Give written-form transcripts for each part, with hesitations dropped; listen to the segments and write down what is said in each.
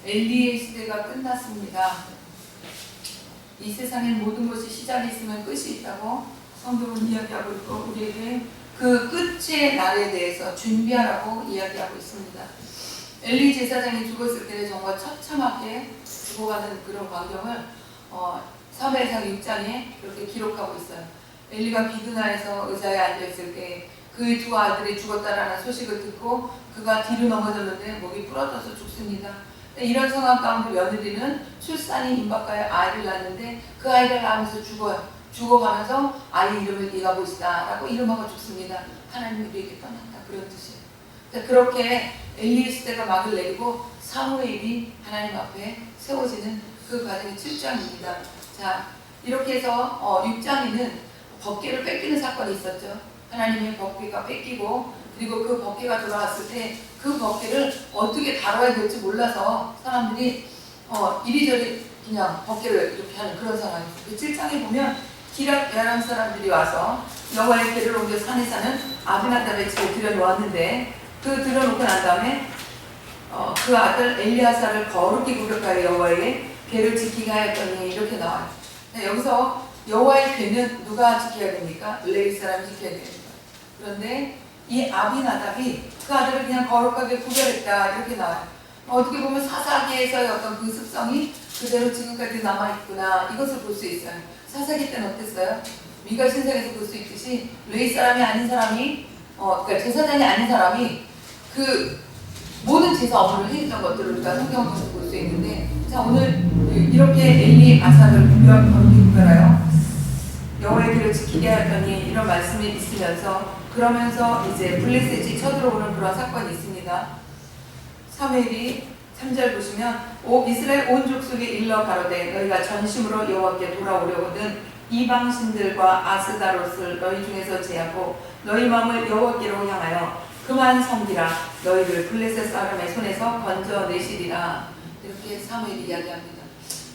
엘리의 시대가 끝났습니다. 이 세상엔 모든 것이 시작이 있으면 끝이 있다고 성경은 이야기하고 있고, 우리에게 그 끝의 날에 대해서 준비하라고 이야기하고 있습니다. 엘리 제사장이 죽었을 때는 정말 처참하게 죽어가는 그런 광경을 사무엘상 6장에 그렇게 기록하고 있어요. 엘리가 비드나에서 의자에 앉아있을 때 그의 두 아들이 죽었다라는 소식을 듣고 그가 뒤로 넘어졌는데 목이 부러져서 죽습니다. 이런 상황 가운데 며느리는 출산이 임박하여 아이를 낳는데 그 아이를 낳으면서 죽어요. 죽어가면서 아이 이름을 네가 보시다 라고 이름하고 죽습니다. 하나님이 우리에게 떠났다, 그런 뜻이에요. 그렇게 엘리의 시대가 막을 내리고 사무엘이 하나님 앞에 세워지는 그 과정이 7장입니다. 자, 이렇게 해서 6장에는 법궤를 뺏기는 사건이 있었죠. 하나님의 법궤가 뺏기고, 그리고 그 법궤가 돌아왔을 때 그 법궤를 어떻게 다뤄야 될지 몰라서 사람들이 이리저리 그냥 법궤를 이렇게 하는 그런 상황이에요. 그 7장에 보면 기럇 야람 사람들이 와서 여호와의 궤를 옮겨 산에 사는 아비나답의 집에 들여놓았는데, 그 들여놓고 난 다음에 그 아들 엘리야사를 거룩히 구별하여 여호와의 궤를 지키게 하였더니 이렇게 나와요. 여기서 여호와의 궤는 누가 지켜야 됩니까? 레위 사람이 지켜야 됩니다. 그런데 이 아비나답이 그 아들을 그냥 거룩하게 구별했다, 이렇게 나와요. 어떻게 보면 사사기에서의 어떤 그 습성이 그대로 지금까지 남아있구나, 이것을 볼 수 있어요. 사사기 때는 어땠어요? 미가 신상에서 볼 수 있듯이 레위 사람이 아닌 사람이 그러니까 제사장이 아닌 사람이 그 모든 제사 업무를 해했던 것들을 우리가 성경에서 볼 수 있는데, 자, 오늘 이렇게 엘리 아사를 구별하여 여호와의 길을 지키게 하였더니 이런 말씀이 있으면서, 그러면서 이제 블레셋이 쳐들어오는 그런 사건이 있습니다. 사무엘이 3절 보시면 오 이스라엘 온 족속에 일러 가로되 너희가 전심으로 여호와께 돌아오려거든 이방 신들과 아스다롯을 너희 중에서 제하고 너희 마음을 여호와께로 향하여 그만 섬기라. 너희를 블레셋 사람의 손에서 건져내시리라. 이렇게 사무엘이 이야기합니다.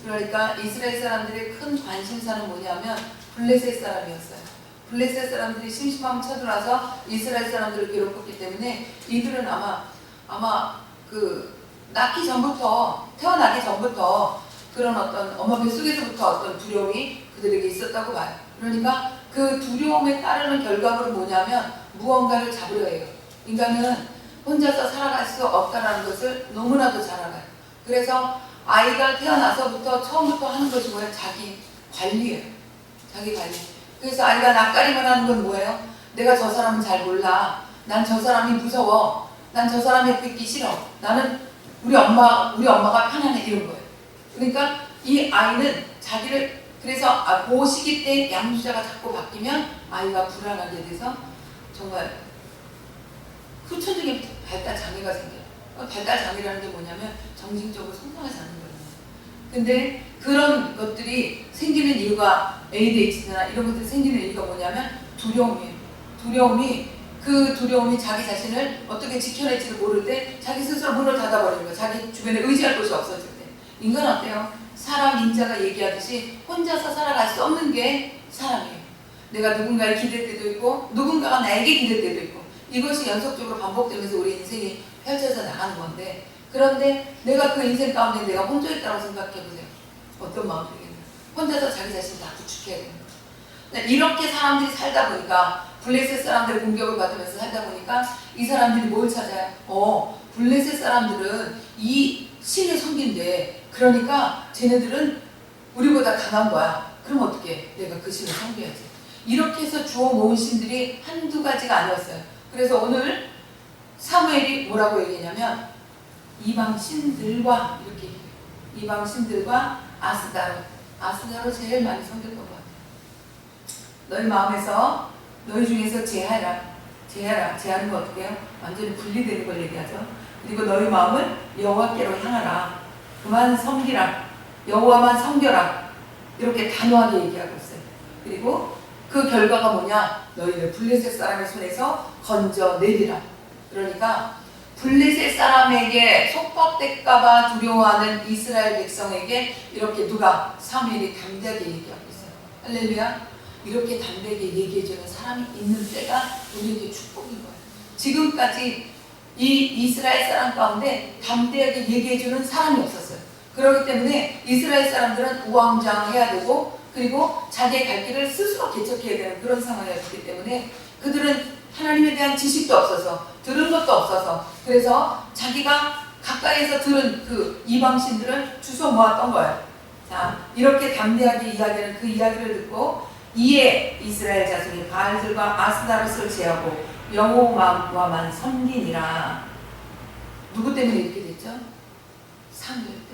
그러니까 이스라엘 사람들의 큰 관심사는 뭐냐면 블레셋 사람이었어요. 블레셋 사람들이 심심하면 쳐들어와서 이스라엘 사람들을 괴롭혔기 때문에 이들은 아마 그 태어나기 전부터 그런 어떤 엄마 뱃속에서부터 어떤 두려움이 그들에게 있었다고 봐요. 그러니까 그 두려움에 따르는 결과물은 뭐냐면 무언가를 잡으려 해요. 인간은 혼자서 살아갈 수 없다는 것을 너무나도 잘 알아요. 그래서 아이가 태어나서부터 처음부터 하는 것이 뭐예요? 자기 관리예요. 자기 관리. 그래서 아이가 낯가림을 하는 건 뭐예요? 내가 저 사람은 잘 몰라. 난 저 사람이 무서워. 난 저 사람 옆에 있기 싫어. 나는 우리 엄마가 편안해, 이런 거예요. 그러니까 이 아이는 자기를, 그래서 그 시기 때 양수자가 자꾸 바뀌면 아이가 불안하게 돼서 정말 후천적인 발달 장애가 생겨요. 발달 장애라는 게 뭐냐면 정신적으로 성장하지 않는 거예요. 근데 그런 것들이 생기는 이유가 ADHD나 이런 것들이 생기는 이유가 뭐냐면 두려움이에요. 그 두려움이 자기 자신을 어떻게 지켜낼지를 모를 때 자기 스스로 문을 닫아버리는 거예요. 자기 주변에 의지할 곳이 없어질 때. 인간 어때요? 사람 인자가 얘기하듯이 혼자서 살아갈 수 없는 게 사람이에요. 내가 누군가에 기댈 때도 있고 누군가가 나에게 기댈 때도 있고, 이것이 연속적으로 반복되면서 우리 인생이 펼쳐져 나가는 건데, 그런데 내가 그 인생 가운데 내가 혼자 있다고 생각해보세요. 어떤 마음이 들겠나요? 혼자서 자기 자신을 다 구축해야 됩니다. 이렇게 사람들이 살다 보니까, 블레셋 사람들의 공격을 받으면서 살다 보니까 이 사람들이 뭘 찾아요? 블레셋 사람들은 이 신을 섬긴대. 그러니까 쟤네들은 우리보다 강한 거야. 그럼 어떻게? 내가 그 신을 섬겨야지. 이렇게 해서 주워 모은 신들이 한두 가지가 아니었어요. 그래서 오늘 사무엘이 뭐라고 얘기했냐면 이방 신들과, 이렇게 얘기해요. 이방 신들과 아스다로 제일 많이 섬겼던 것 같아요. 너희 마음에서, 너희 중에서 제하라. 제하는 거 어떻게 해요? 완전히 분리되는 걸 얘기하죠. 그리고 너희 마음을 여호와께로 향하라. 그만 섬기라. 여호와만 섬겨라. 이렇게 단호하게 얘기하고 있어요. 그리고 그 결과가 뭐냐? 너희를 블레셋 사람의 손에서 건져내리라. 그러니까 블레셋 사람에게 속박될까봐 두려워하는 이스라엘 백성에게 이렇게 누가? 사무엘이 담대하게 얘기하고 있어요. 할렐루야. 이렇게 담대하게 얘기해주는 사람이 있는 때가 우리에게 축복인 거예요. 지금까지 이 이스라엘 사람 가운데 담대하게 얘기해주는 사람이 없었어요. 그렇기 때문에 이스라엘 사람들은 우왕좌왕해야 되고 그리고 자기의 갈 길을 스스로 개척해야 되는 그런 상황이었기 때문에 그들은 하나님에 대한 지식도 없어서 들은 것도 없어서 그래서 자기가 가까이에서 들은 그 이방신들을 주워 모았던 거예요. 자, 이렇게 담대하게 이야기하는 그 이야기를 듣고 이에 이스라엘 자손이 바알들과 아스타롯을 제하고 여호와만 섬기니라. 누구 때문에 이렇게 됐죠? 사무엘 때문에.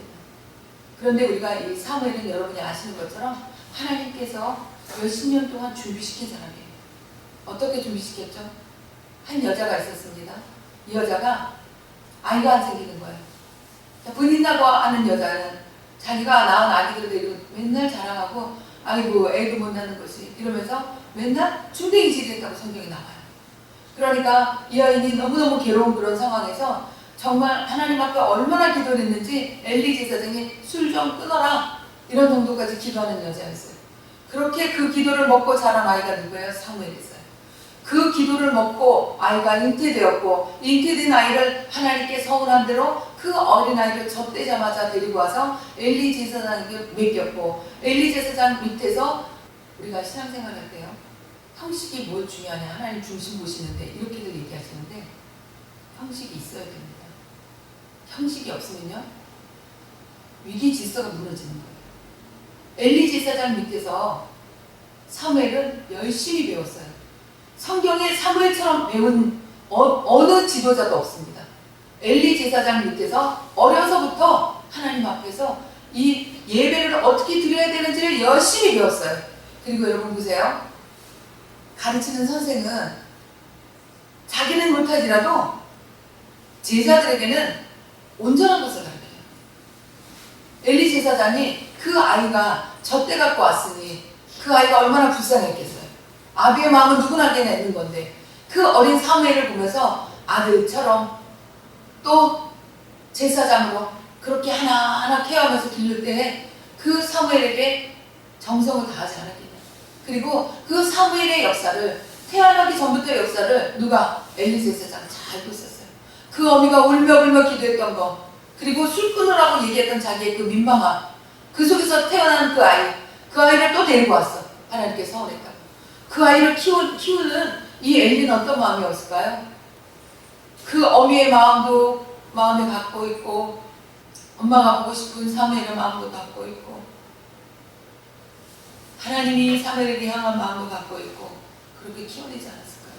그런데 우리가 이 사무엘은 여러분이 아시는 것처럼 하나님께서 몇십 년 동안 준비시킨 사람이에요. 어떻게 준비시켰죠? 한 여자가 있었습니다. 이 여자가 아이가 안 생기는 거예요. 분인다고 하는 여자는 자기가 낳은 아기들을 데리고 맨날 자랑하고 아이고 애도 못 낳는 것이 이러면서 맨날 중대이질을 했다고 성경에 나와요. 그러니까 이 여인이 너무너무 괴로운 그런 상황에서 정말 하나님 앞에 얼마나 기도를 했는지 엘리 제사장이 술 좀 끊어라 이런 정도까지 기도하는 여자였어요. 그렇게 그 기도를 먹고 자란 아이가 누구예요? 사무엘이었어요. 그 기도를 먹고 아이가 잉태되었고 잉태된 아이를 하나님께 서운한 대로 그 어린아이를 젖대자마자 데리고 와서 엘리 제사장에게 맡겼고 엘리 제사장 밑에서 우리가 신앙생활 할 때요. 형식이 뭘 중요하냐 하나님 중심 보시는데 이렇게들 얘기하시는데 형식이 있어야 됩니다. 형식이 없으면요 위기 질서가 무너지는 거예요. 엘리 제사장 밑에서 사무엘은 열심히 배웠어요. 성경에 사무엘처럼 배운 어느 지도자도 없습니다. 엘리 제사장 밑에서 어려서부터 하나님 앞에서 이 예배를 어떻게 드려야 되는지를 열심히 배웠어요. 그리고 여러분 보세요. 가르치는 선생은 자기는 못하지라도 제자들에게는 온전한 것을 가르쳐요. 엘리 제사장이 그 아이가 젖대 갖고 왔으니 그 아이가 얼마나 불쌍했겠어요. 아비의 마음은 누구나 있는 건데 그 어린 사무엘을 보면서 아들처럼 또 제사장으로 그렇게 하나하나 케어하면서 기를 때 그 사무엘에게 정성을 다하지 않았겠냐. 그리고 그 사무엘의 역사를 태어나기 전부터의 역사를 누가 엘리 제사장 잘 알고 있었어요. 그 어미가 울며 기도했던 거 그리고 술 끊으라고 얘기했던 자기의 그 민망함 그 속에서 태어난 그 아이 그 아이를 또 데리고 왔어. 하나님께 서운했다고. 그 아이를 키우는 이 엘리는 어떤 마음이었을까요? 그 어미의 마음도 마음에 갖고 있고 엄마가 보고 싶은 사무엘의 마음도 갖고 있고 하나님이 사무엘에게 향한 마음도 갖고 있고 그렇게 키워내지 않았을까요?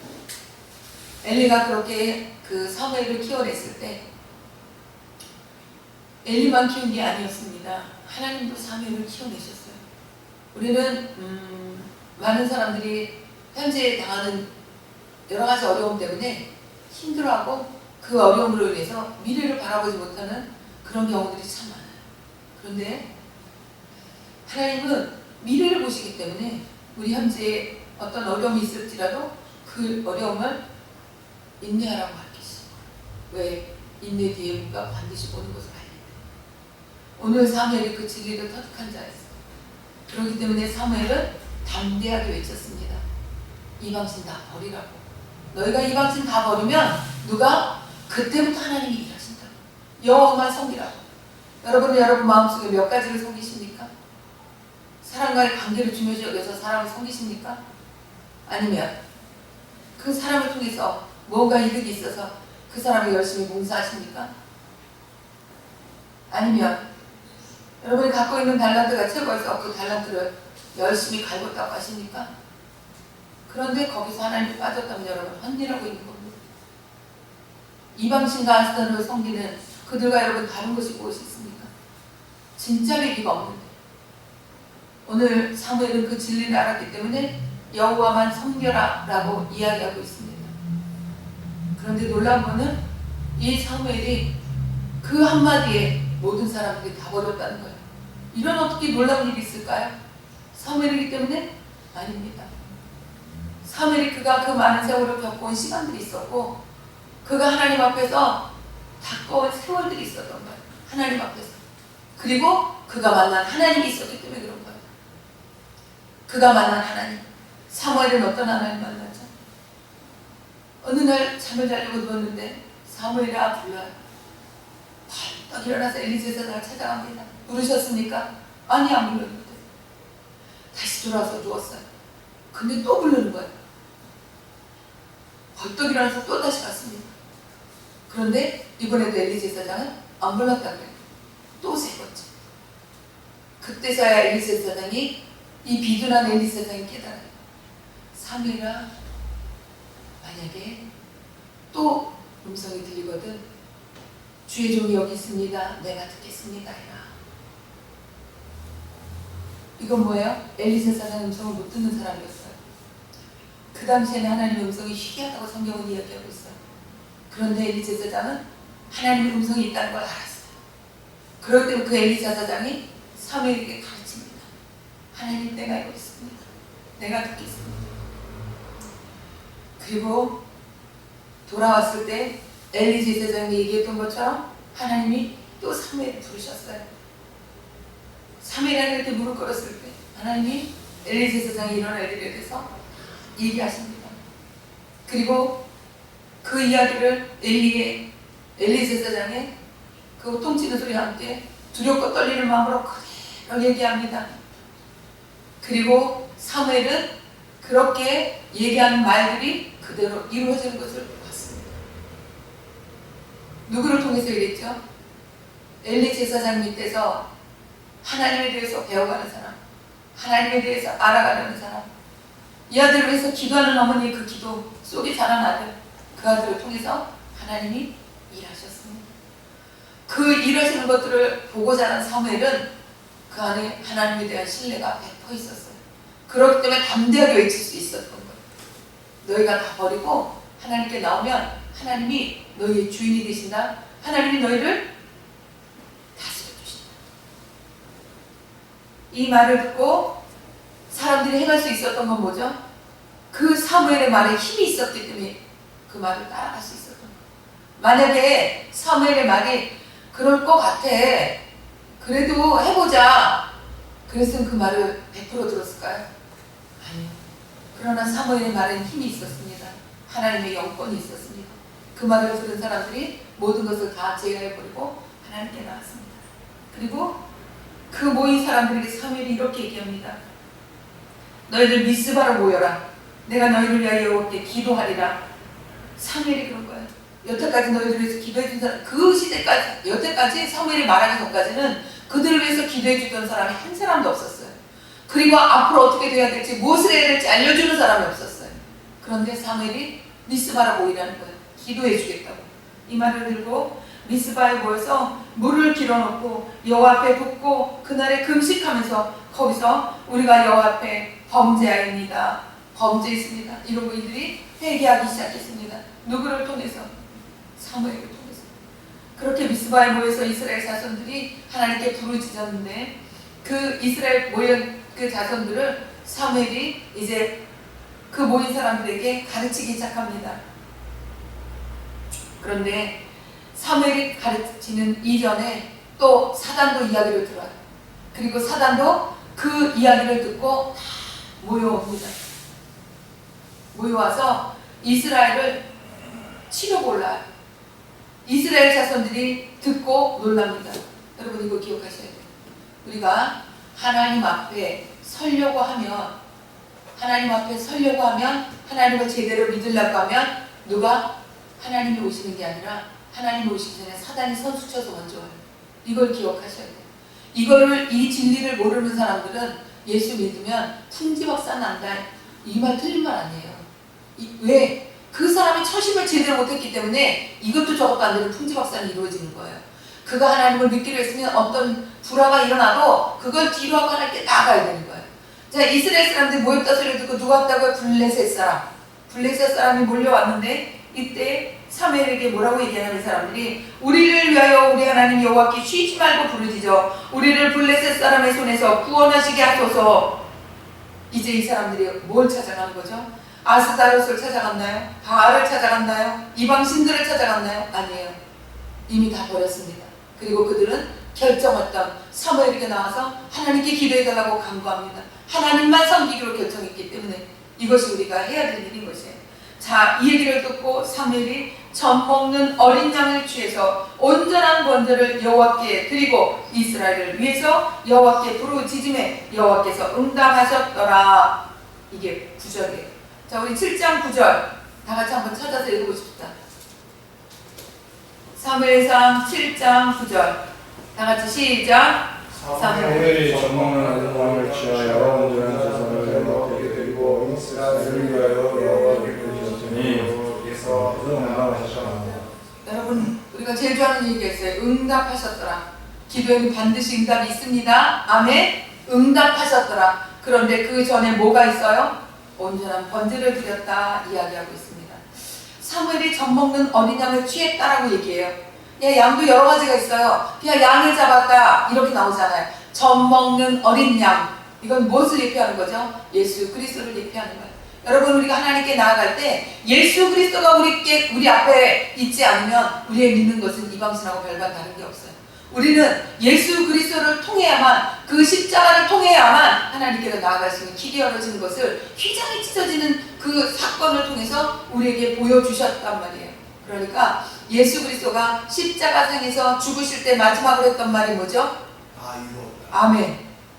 엘리가 그렇게 그 사무엘을 키워냈을 때 엘리만 키운 게 아니었습니다. 하나님도 사무엘을 키워내셨어요. 우리는 많은 사람들이 현재 당하는 여러 가지 어려움 때문에 힘들어하고 그 어려움으로 인해서 미래를 바라보지 못하는 그런 경우들이 참 많아요. 그런데 하나님은 미래를 보시기 때문에 우리 현재 어떤 어려움이 있을지라도 그 어려움을 인내하라고 가르치시고 왜? 인내 뒤에 우리가 반드시 보는 것을 봐야 돼요. 오늘 사무엘이 그 진리를 터득한 자였어요. 그렇기 때문에 사무엘은 담대하게 외쳤습니다. 이방신 다 버리라고. 너희가 이방신 다 버리면 누가? 그때부터 하나님이 일하신다고. 여호와만 섬기라고. 여러분은 여러분 마음속에 몇 가지를 섬기십니까? 사람과의 관계를 중요시 여겨서 사람을 섬기십니까? 아니면 그 사람을 통해서 뭔가 이득이 있어서 그 사람이 열심히 봉사하십니까? 아니면 여러분이 갖고 있는 달란트가 최고에서 그 달란트를 열심히 갈궜다고 하십니까? 그런데 거기서 하나님이 빠졌다면 여러분 헛일하고 있는 겁니다. 이방신과 아스타롯을 섬기는 그들과 여러분 다른 것이 무엇이 있습니까? 진짜 믿기가 없는데 오늘 사무엘은 그 진리를 알았기 때문에 여호와만 섬겨라 라고 이야기하고 있습니다. 그런데 놀라운 거는 이 사무엘이 그 한마디에 모든 사람들이 다 버렸다는 거예요. 이런 어떻게 놀라운 일이 있을까요? 사무엘이기 때문에? 아닙니다. 사무엘이 그가 그 많은 세월을 겪어온 시간들이 있었고 그가 하나님 앞에서 닦아온 세월들이 있었던 거예요. 하나님 앞에서. 그리고 그가 만난 하나님이 있었기 때문에 그런 거예요. 그가 만난 하나님. 사무엘은 어떤 하나님 만났죠? 어느 날 잠을 자려고 누웠는데 사무엘아 불러요. 벌떡 일어나서 엘리 제사장을 찾아갑니다. 부르셨습니까? 아니, 안 불렀는데. 다시 돌아와서 누웠어요. 근데 또 부르는 거예요. 벌떡 일어나서 또 다시 갔습니다. 그런데 이번에도 엘리 제사장은 안 불렀다 그래요. 또 세 번째. 그때서야 엘리 제사장이, 이 비둔한 엘리 제사장이 깨달아요. 사무엘아, 만약에 또 음성이 들리거든 주의 종이 여기 있습니다. 내가 듣겠습니다. 해라. 이건 뭐예요? 엘리 제사장 음성을 못 듣는 사람이었어요. 그 당시에는 하나님의 음성이 희귀하다고 성경은 이야기하고 있어요. 그런데 엘리 제사장은 하나님의 음성이 있다는 걸 알았어요. 그럴 때 그 엘리 제사장이 사무엘에게 가르칩니다. 하나님, 내가 이거 있습니다. 내가 듣겠습니다. 그리고 돌아왔을 때 엘리 제사장이 얘기했던 것처럼 하나님이 또 사무엘을 부르셨어요. 사무엘이 이렇게 무릎 꿇었을 때 하나님이 엘리 제사장이 일어날 일에 대해서 얘기하십니다. 그리고 그 이야기를 엘리 제사장의 그 통치는 소리와 함께 두렵고 떨리는 마음으로 그대로 얘기합니다. 그리고 사무엘은 그렇게 얘기하는 말들이 그대로 이루어지는 것을 봤습니다. 누구를 통해서 이랬죠? 엘리 제사장 밑에서 하나님에 대해서 배워가는 사람, 하나님에 대해서 알아가려는 사람, 이 아들을 위해서 기도하는 어머니, 그 기도 속에 자란 아들, 그 아들을 통해서 하나님이 일하셨습니다. 그 일하시는 것들을 보고 자란 사무엘은 그 안에 하나님에 대한 신뢰가 100% 있었어요. 그렇기 때문에 담대하게 외칠 수 있었던 거예요. 너희가 다 버리고 하나님께 나오면 하나님이 너희의 주인이 되신다. 하나님이 너희를 다스려 주신다. 이 말을 듣고 사람들이 행할 수 있었던 건 뭐죠? 그 사무엘의 말에 힘이 있었기 때문에 그 말을 따라갈 수 있었던 거예요. 만약에 사무엘의 말이 그럴 것 같아, 그래도 해보자, 그랬으면 그 말을 100% 들었을까요? 아니요. 그러나 사무엘의 말에는 힘이 있었습니다. 하나님의 영권이 있었습니다. 그 말을 들은 사람들이 모든 것을 다 제거해버리고 하나님께 나왔습니다. 그리고 그 모인 사람들에게 사무엘이 이렇게 얘기합니다. 너희들 미스바로 모여라. 내가 너희를 위하여 여호와께 기도하리라. 사무엘이 그런 거예요. 여태까지 너희들 위해서 기도해준 사람, 그 시대까지, 여태까지 사무엘이 말하기 전까지는 그들을 위해서 기도해주던 사람이 한 사람도 없었어요. 그리고 앞으로 어떻게 돼야 될지, 무엇을 해야 될지 알려주는 사람이 없었어요. 그런데 사무엘이 미스바로 모이라는 거예요. 기도해주겠다고. 이 말을 들고 미스바에 모여서 물을 길어놓고 여호와 앞에 붓고 그날에 금식하면서 거기서 우리가 여호와 앞에 범죄하입니다. 범죄했습니다. 이러고 이들이 회개하기 시작했습니다. 누구를 통해서? 사무엘을 통해서. 그렇게 미스바에 모여서 이스라엘 자손들이 하나님께 부르짖었는데 그 이스라엘 모인 그 자손들을 사무엘이 이제 그 모인 사람들에게 가르치기 시작합니다. 그런데 사무엘이 가르치는 이전에 또 사단도 이야기를 들어요. 그리고 사단도 그 이야기를 듣고 다 모여옵니다. 모여와서 이스라엘을 치러 골라요. 이스라엘 자손들이 듣고 놀랍니다. 여러분 이거 기억하셔야 돼요. 우리가 하나님 앞에 서려고 하면 하나님을 제대로 믿으려고 하면 누가? 하나님이 오시는 게 아니라 하나님이 오시기 전에 사단이 선수쳐서 먼저 와요. 이걸 기억하셔야 돼요. 이 진리를 모르는 사람들은 예수 믿으면 풍지박산 난다. 이 말 틀린 말 아니에요. 왜? 그 사람이 처심을 제대로 못했기 때문에 이것도 저것도 안 되는 풍지박산이 이루어지는 거예요. 그가 하나님을 믿기로 했으면 어떤 불화가 일어나도 그걸 뒤로 하고 하나님께 나아가야 되는 거예요. 자, 이스라엘 사람들이 모였다 소리를 듣고 누가 왔다고요? 블레셋 사람이 몰려왔는데 이때 사무엘에게 뭐라고 얘기하는 이 사람들이 우리를 위하여 우리 하나님 여호와께 쉬지 말고 부르짖어 우리를 블레셋 사람의 손에서 구원하시게 하소서. 이제 이 사람들이 뭘 찾아가는 거죠? 아스타롯을 찾아갔나요? 바알을 찾아갔나요? 이방 신들을 찾아갔나요? 아니에요. 이미 다 버렸습니다. 그리고 그들은 결정했던 사무엘에게 나와서 하나님께 기도해달라고 간구합니다. 하나님만 섬기기로 결정했기 때문에 이것이 우리가 해야 될 일인 것이에요. 자, 이 얘기를 듣고 사무엘이 젖 먹는 어린 양을 취해서 온전한 번제를 여호와께 드리고 이스라엘을 위해서 여호와께 부르짖음에 여호와께서 응답하셨더라. 이게 9절이에요. 자, 우리 7장 9절 다 같이 한번 찾아서 읽어보고 싶다. 사무엘상 7장 9절 다 같이 시작. 사무엘이 젖 먹는 어린 양을 취하여 온전한 제사를 여호와께 드리고 이스라엘을 위하여 여호와께 부르짖었더니 응답하셨더라. 여러분, 우리가 제일 좋아하는 얘기가 있어요. 응답하셨더라. 기도에는 반드시 응답이 있습니다. 아멘. 응답하셨더라. 그런데 그 전에 뭐가 있어요? 온전한 번제를 드렸다 이야기하고 있습니다. 사무엘이 젖 먹는 어린 양을 취했다라고 얘기해요. 양도 여러 가지가 있어요. 그냥 양을 잡았다 이렇게 나오잖아요. 젖 먹는 어린 양, 이건 무엇을 예표하는 거죠? 예수 그리스도를 예표하는 거예요. 여러분, 우리가 하나님께 나아갈 때 예수 그리스도가 우리 앞에 있지 않으면 우리의 믿는 것은 이방신하고 별반 다른 게 없어요. 우리는 예수 그리스도를 통해야만, 그 십자가를 통해야만 하나님께로 나아갈 수 있는 길이 열어지는 것을 휘장이 찢어지는 그 사건을 통해서 우리에게 보여주셨단 말이에요. 그러니까 예수 그리스도가 십자가상에서 죽으실 때 마지막으로 했던 말이 뭐죠? 다 이루었다. 아멘.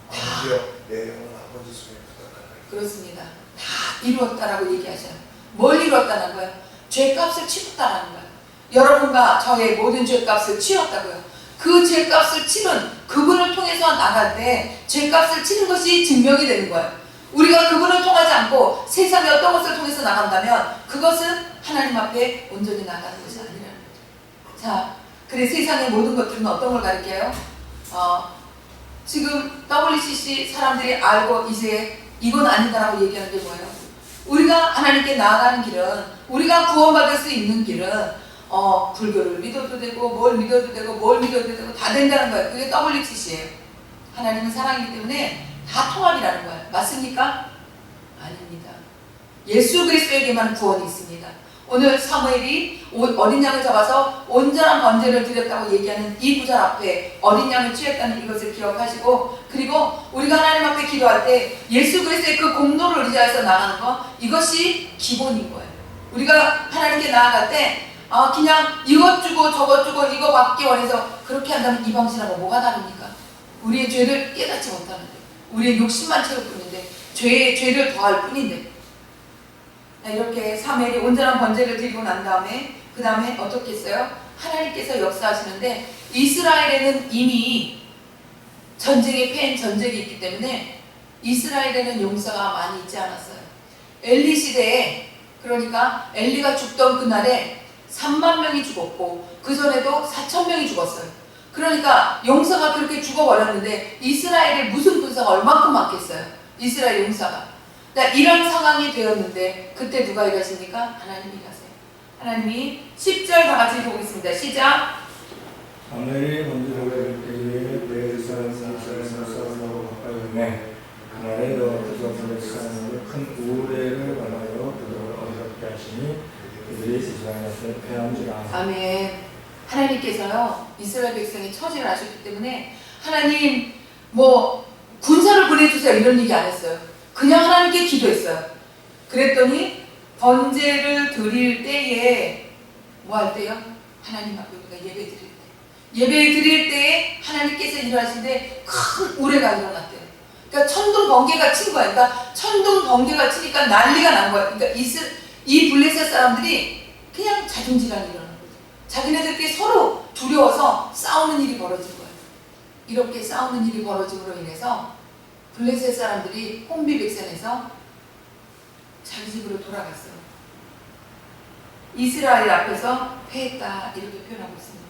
아버지여, 내 영혼 아버지 손에 부탁하라. 그렇습니다. 다 이루었다라고 얘기하셔요. 뭘 이루었다는 거예요? 죄값을 치렀다는 거예요. 여러분과 저의 모든 죄값을 치렀다고요. 그 죄값을 치른 그분을 통해서 나갈 때 죄값을 치는 것이 증명이 되는 거예요. 우리가 그분을 통하지 않고 세상의 어떤 것을 통해서 나간다면 그것은 하나님 앞에 온전히 나가는 것이 아니라는 거죠. 자, 그래 세상의 모든 것들은 어떤 걸 가리켜요? 지금 WCC 사람들이 알고 이제 이건 아니다라고 얘기하는 게 뭐예요? 우리가 하나님께 나아가는 길은, 우리가 구원받을 수 있는 길은 불교를 믿어도 되고 뭘 믿어도 되고 뭘 믿어도 되고 다 된다는 거예요. 그게 WCC예요. 하나님은 사랑이기 때문에 다 통합이라는 거예요. 맞습니까? 아닙니다. 예수 그리스도에게만 구원이 있습니다. 오늘 사무엘이 어린 양을 잡아서 온전한 번제를 드렸다고 얘기하는 이 구절 앞에 어린 양을 취했다는 이것을 기억하시고, 그리고 우리가 하나님 앞에 기도할 때 예수 그리스도의 그 공로를 의지해서 나가는 것, 이것이 기본인 거예요. 우리가 하나님께 나아갈 때 그냥 이것 주고 저것 주고 이거 받기 원해서 그렇게 한다면 이방신하고 뭐가 다릅니까? 우리의 죄를 깨닫지 못하는데, 우리의 욕심만 채울 뿐인데, 죄를 더할 뿐인데. 이렇게 사무엘이 온전한 번제를 드리고 난 다음에 그 다음에 어떻게 했어요? 하나님께서 역사하시는데, 이스라엘에는 이미 전쟁에 패인 전적이 있기 때문에 이스라엘에는 용사가 많이 있지 않았어요. 엘리 시대에, 그러니까 엘리가 죽던 그날에 3만 명이 죽었고 그 전에도 4천 명이 죽었어요. 그러니까 용사가 그렇게 죽어버렸는데 이스라엘에 무슨 군사가 얼마큼 많겠어요? 이스라엘 용사가. 그러니까 이런 상황이 되었는데 그때 누가 일하십니까? 하나님이 일하세요. 하나님이 10절 다 같이 읽어보겠습니다. 시작. 사무엘이 번제를 드릴 때에 내 이스라엘로 가까이 오매 그날에 여호와께서 블레셋 큰 우레를 발하여 그들을 어렵게 하시니 그들이 이스라엘 앞에 패한지라. 아멘. 하나님께서요 이스라엘 백성의 처지를 아셨기 때문에 하나님 군사를 보내주세요 이런 얘기 안 했어요. 그냥 하나님께 기도했어요. 그랬더니 번제를 드릴 때에 뭐 할 때요? 하나님 앞에 우리가 예배 드릴 때, 예배 드릴 때에 하나님께서 일하시는데 큰 우레가 일어났대요. 그러니까 천둥 번개가 친 거예요. 그러니까 천둥 번개가 치니까 난리가 난 거예요. 그러니까 이 블레셋 사람들이 그냥 자중질환이 일어난 거죠. 자기네들끼리 서로 두려워서 싸우는 일이 벌어진 거예요. 이렇게 싸우는 일이 벌어짐으로 인해서 블레셋 사람들이 혼비백산해서 자기 집으로 돌아갔어요. 이스라엘 앞에서 패했다 이렇게 표현하고 있습니다.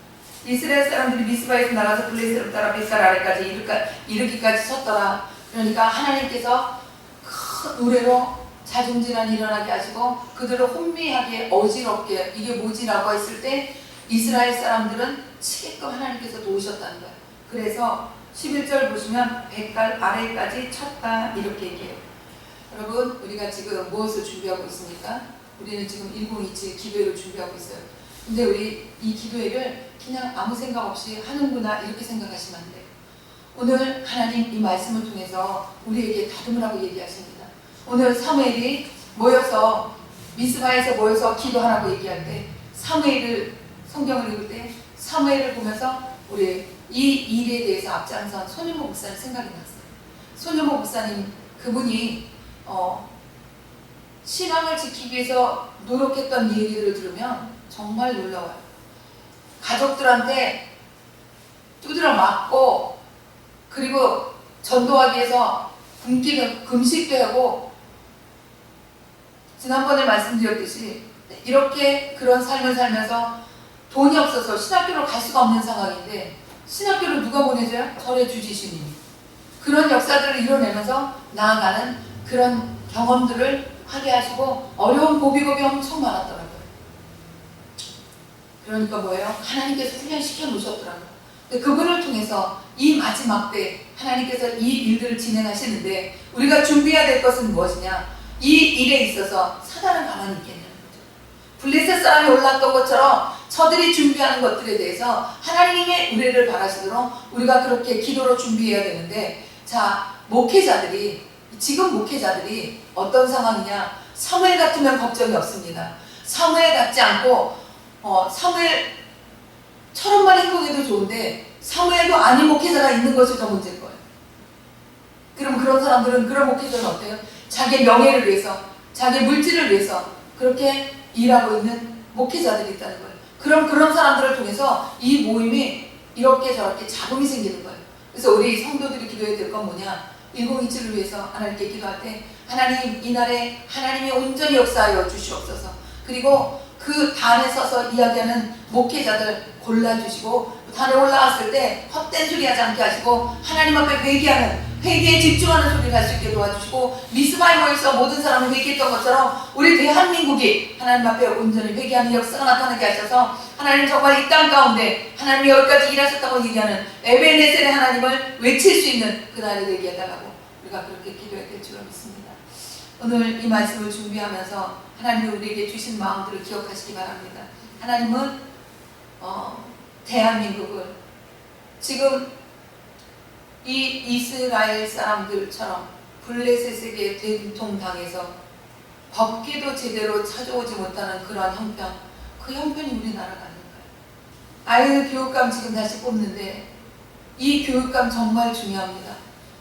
이스라엘 사람들이 미스바에서 나가서 블레셋을 따라 뱃살 아래까지 이르기까지 섰더라. 그러니까 하나님께서 큰 우레로 자중질환이 일어나게 하시고 그들을 혼미하게 어지럽게 이게 뭐지라고 했을 때 이스라엘 사람들은 치게끔 하나님께서 도우셨다는 거예요. 그래서 11절 보시면 뱃살 아래까지 쳤다 이렇게 얘기해요. 여러분, 우리가 지금 무엇을 준비하고 있습니까? 우리는 지금 1027 기도회를 준비하고 있어요. 근데 우리 이 기도회를 그냥 아무 생각 없이 하는구나 이렇게 생각하시면 안 돼요. 오늘 하나님 이 말씀을 통해서 우리에게 다듬으라고 얘기하십니다. 오늘 사무엘이 미스바에서 모여서 기도하라고 얘기할 때 사무엘을 성경을 읽을 때 사무엘을 보면서 우리 이 일에 대해서 앞장선 손윤모 목사님 생각이 났어요. 손윤모 목사님 그분이 신앙을 지키기 위해서 노력했던 얘기를 들으면 정말 놀라워요. 가족들한테 두드려 맞고 그리고 전도하기 위해서 금식도 하고 지난번에 말씀드렸듯이 이렇게 그런 삶을 살면서 돈이 없어서 신학교로 갈 수가 없는 상황인데 신학교를 누가 보내줘요? 절의 주지신님이. 그런 역사들을 이뤄내면서 나아가는 그런 경험들을 하게 하시고 어려운 고비고비 엄청 많았더라고요. 그러니까 뭐예요? 하나님께서 훈련시켜 놓으셨더라고요. 그분을 통해서 이 마지막 때 하나님께서 이 일들을 진행하시는데 우리가 준비해야 될 것은 무엇이냐? 이 일에 있어서 사단은 가만히 있겠냐는 거죠. 블레셋 사람이 올랐던 것처럼 저들이 준비하는 것들에 대해서 하나님의 의뢰를 바라시도록 우리가 그렇게 기도로 준비해야 되는데, 자, 지금 목회자들이 어떤 상황이냐? 사무엘 같으면 걱정이 없습니다. 사무엘 같지 않고 사무엘처럼만 행동해도 좋은데 사무엘도 아닌 목회자가 있는 것이 더 문제일 거예요. 그럼 그런 사람들은, 그런 목회자는 어때요? 자기 명예를 위해서, 자기 물질을 위해서 그렇게 일하고 있는 목회자들이 있다는 거예요. 그럼 그런 사람들을 통해서 이 모임이 이렇게 저렇게 자금이 생기는 거예요. 그래서 우리 성도들이 기도해야 될 건 뭐냐? 1027을 위해서 하나님께 기도할 때 하나님, 이날에 하나님이 온전히 역사하여 주시옵소서. 그리고 그 단에 서서 이야기하는 목회자들 골라주시고 단에 올라왔을 때 헛된 소리 하지 않게 하시고 하나님 앞에 회개에 집중하는 소리를 할 수 있게 도와주시고, 미스바에 모여서 모든 사람을 회개했던 것처럼 우리 대한민국이 하나님 앞에 온전히 회개하는 역사가 나타나게 하셔서 하나님 정말 이 땅 가운데 하나님이 여기까지 일하셨다고 얘기하는 에베네셀의 하나님을 외칠 수 있는 그날이 되게 해달라고 우리가 그렇게 기도해야 될 줄 믿습니다. 오늘 이 말씀을 준비하면서 하나님이 우리에게 주신 마음들을 기억하시기 바랍니다. 하나님은 대한민국을 지금 이 이스라엘 사람들처럼 블레셋에게 된통당해서 법계도 제대로 찾아오지 못하는 그러한 형편, 그 형편이 우리나라가 아닌가요? 아이들 교육감 지금 다시 뽑는데 이 교육감 정말 중요합니다.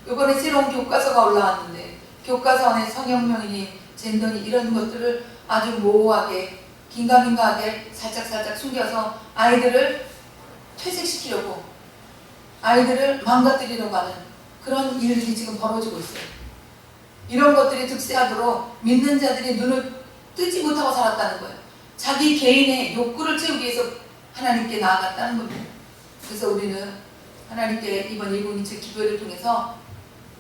이번에 새로운 교과서가 올라왔는데 교과서 안에 성형명이니 젠더니 이런 것들을 아주 모호하게 긴가민가하게 살짝 숨겨서 아이들을 퇴색시키려고, 아이들을 망가뜨리려고 하는 그런 일들이 지금 벌어지고 있어요. 이런 것들이 득세하도록 믿는 자들이 눈을 뜨지 못하고 살았다는 거예요. 자기 개인의 욕구를 채우기 위해서 하나님께 나아갔다는 겁니다. 그래서 우리는 하나님께 이번 1027 기도를 통해서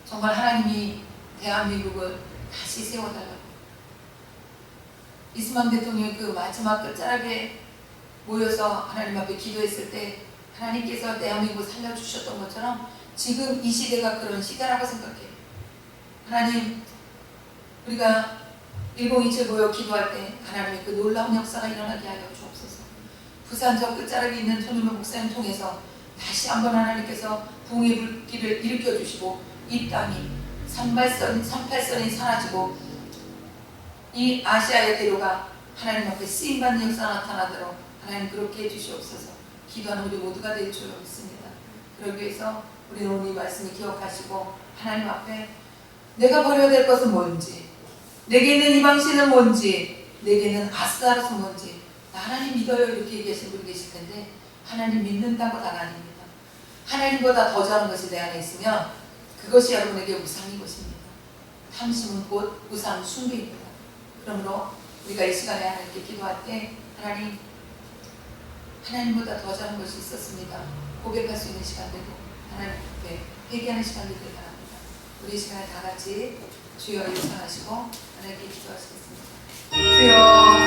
정말 하나님이 대한민국을 다시 세워달라고, 이스만 대통령이 그 마지막 끝자락에 모여서 하나님 앞에 기도했을 때 하나님께서 대한민국을 살려주셨던 것처럼 지금 이 시대가 그런 시대라고 생각해요. 하나님, 우리가 1027 모여 기도할 때 하나님의 그 놀라운 역사가 일어나게 하여 주옵소서. 부산 저 끝자락에 있는 손윤모 목사님 통해서 다시 한번 하나님께서 부흥의 불길을 일으켜 주시고 이 땅이 38선이 사라지고 이 아시아의 대로가 하나님 앞에 쓰임받는 역사가 나타나도록 하나님 그렇게 해주시옵소서. 기도하는 우리 모두가 될 줄 믿습니다. 그러기 위해서 우리는 오늘 이 말씀을 기억하시고 하나님 앞에 내가 버려야 될 것은 뭔지, 내게 있는 이방신은 뭔지, 내게는 아스타롯은 뭔지, 나 하나님 믿어요 이렇게 얘기하시는 분이 계실 텐데 하나님 믿는다고 다가 아닙니다. 하나님보다 더 잘한 것이 내 안에 있으면 그것이 여러분에게 우상인 것입니다. 탐심은 곧 우상 숭배입니다. 그러므로 우리가 이 시간에 하나님께 기도할 때 하나님보다 더 잘한 것이 있었습니다. 고백할 수 있는 시간 되고 하나님 앞에 회개하는 시간 되길 바랍니다. 우리 이 시간에 다 같이 주여 요청하시고 하나님께 기도하시겠습니다. 주여